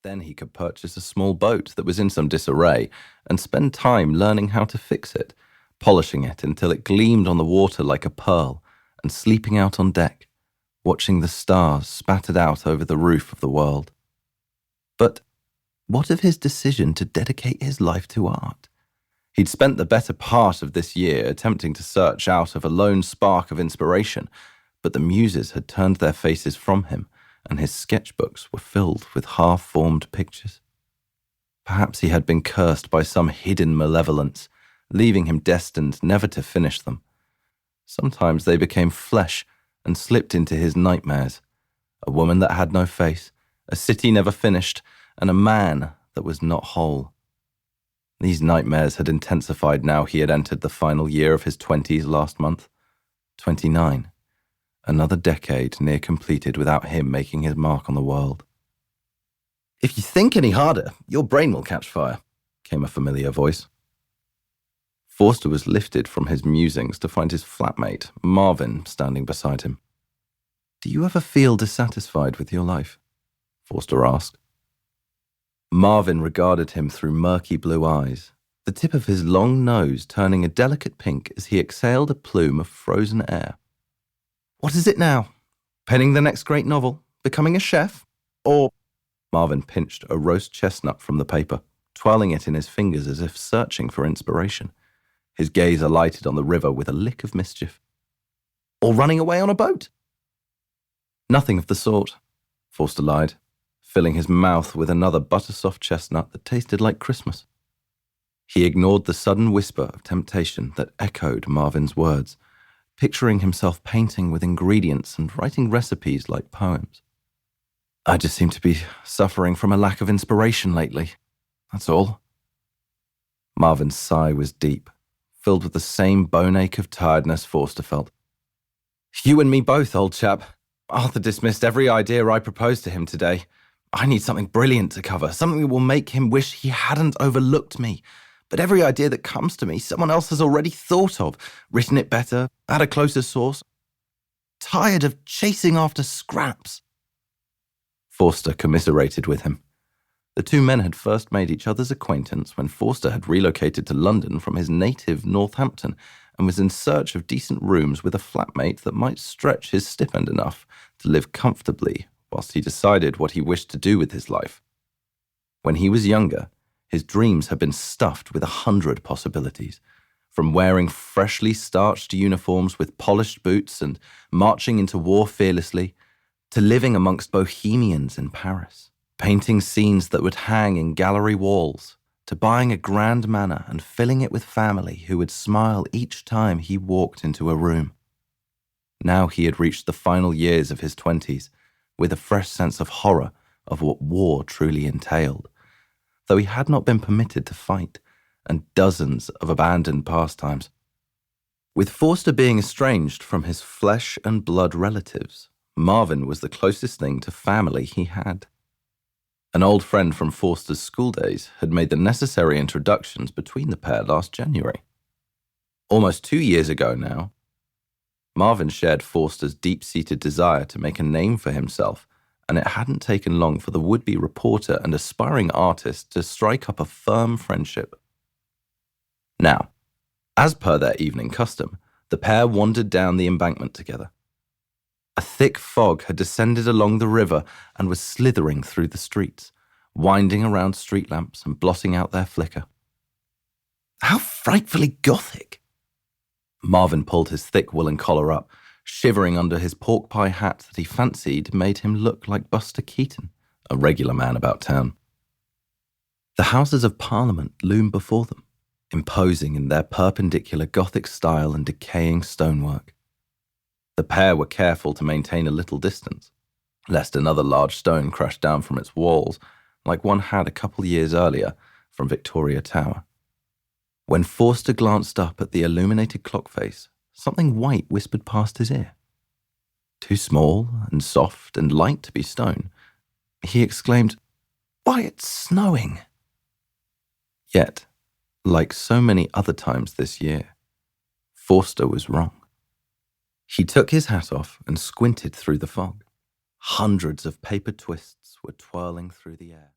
Then he could purchase a small boat that was in some disarray and spend time learning how to fix it, polishing it until it gleamed on the water like a pearl, and sleeping out on deck, watching the stars spattered out over the roof of the world. But what of his decision to dedicate his life to art? He'd spent the better part of this year attempting to search out of a lone spark of inspiration, but the muses had turned their faces from him, and his sketchbooks were filled with half-formed pictures. Perhaps he had been cursed by some hidden malevolence, leaving him destined never to finish them. Sometimes they became flesh and slipped into his nightmares. A woman that had no face, a city never finished, and a man that was not whole. These nightmares had intensified now he had entered the final year of his 20s last month. 29. Another decade near completed without him making his mark on the world. "If you think any harder, your brain will catch fire," came a familiar voice. Forster was lifted from his musings to find his flatmate, Marvin, standing beside him. "Do you ever feel dissatisfied with your life?" Forster asked. Marvin regarded him through murky blue eyes, the tip of his long nose turning a delicate pink as he exhaled a plume of frozen air. "What is it now? Penning the next great novel? Becoming a chef? Or—" Marvin pinched a roast chestnut from the paper, twirling it in his fingers as if searching for inspiration. His gaze alighted on the river with a lick of mischief. "Or running away on a boat?" "Nothing of the sort," Forster lied, filling his mouth with another butter-soft chestnut that tasted like Christmas. He ignored the sudden whisper of temptation that echoed Marvin's words, picturing himself painting with ingredients and writing recipes like poems. "I just seem to be suffering from a lack of inspiration lately. That's all." Marvin's sigh was deep, filled with the same bone ache of tiredness Forster felt. "You and me both, old chap. Arthur dismissed every idea I proposed to him today. I need something brilliant to cover, something that will make him wish he hadn't overlooked me. But every idea that comes to me, someone else has already thought of, written it better, at a closer source. Tired of chasing after scraps." Forster commiserated with him. The two men had first made each other's acquaintance when Forster had relocated to London from his native Northampton and was in search of decent rooms with a flatmate that might stretch his stipend enough to live comfortably whilst he decided what he wished to do with his life. When he was younger, his dreams had been stuffed with 100 possibilities, from wearing freshly starched uniforms with polished boots and marching into war fearlessly, to living amongst bohemians in Paris, painting scenes that would hang in gallery walls, to buying a grand manor and filling it with family who would smile each time he walked into a room. Now he had reached the final years of his 20s, with a fresh sense of horror of what war truly entailed, though he had not been permitted to fight, and dozens of abandoned pastimes. With Forster being estranged from his flesh and blood relatives, Marvin was the closest thing to family he had. An old friend from Forster's school days had made the necessary introductions between the pair last January. Almost 2 years ago now, Marvin shared Forster's deep-seated desire to make a name for himself, and it hadn't taken long for the would-be reporter and aspiring artist to strike up a firm friendship. Now, as per their evening custom, the pair wandered down the embankment together. A thick fog had descended along the river and was slithering through the streets, winding around street lamps and blotting out their flicker. "How frightfully Gothic!" Marvin pulled his thick woolen collar up, shivering under his pork pie hat that he fancied made him look like Buster Keaton, a regular man about town. The Houses of Parliament loomed before them, imposing in their perpendicular Gothic style and decaying stonework. The pair were careful to maintain a little distance, lest another large stone crash down from its walls, like one had a couple years earlier from Victoria Tower. When Forster glanced up at the illuminated clock face, something white whispered past his ear. Too small and soft and light to be stone, he exclaimed, "Why, it's snowing!" Yet, like so many other times this year, Forster was wrong. He took his hat off and squinted through the fog. Hundreds of paper twists were twirling through the air.